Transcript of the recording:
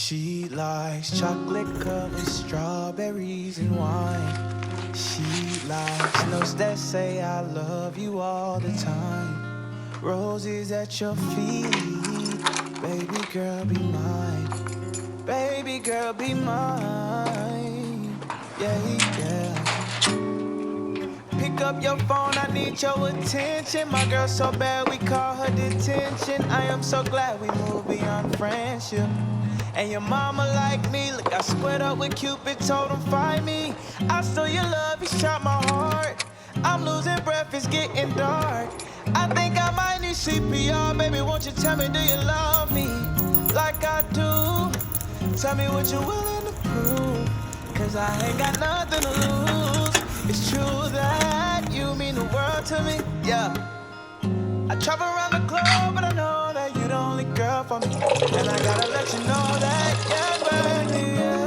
She likes chocolate covered strawberries and wine. She likes notes that say I love you all the time. Roses at your feet, baby girl be mine. Baby girl be mine. Yeah, yeah. Pick up your phone, I need your attention. My girl so bad we call her detention. I am so glad we moved beyond friendship. And your mama like me, look, I squared up with Cupid, told him find me. I stole your love, he shot my heart. I'm losing breath, it's getting dark. I think I might need CPR, baby, won't you tell me, do you love me like I do? Tell me what you're willing to prove, cause I ain't got nothing to lose. It's true that you mean the world to me, yeah. I travel around the globe, but I know that you're the only girl for me. And I gotta let you know that, yeah, baby, yeah.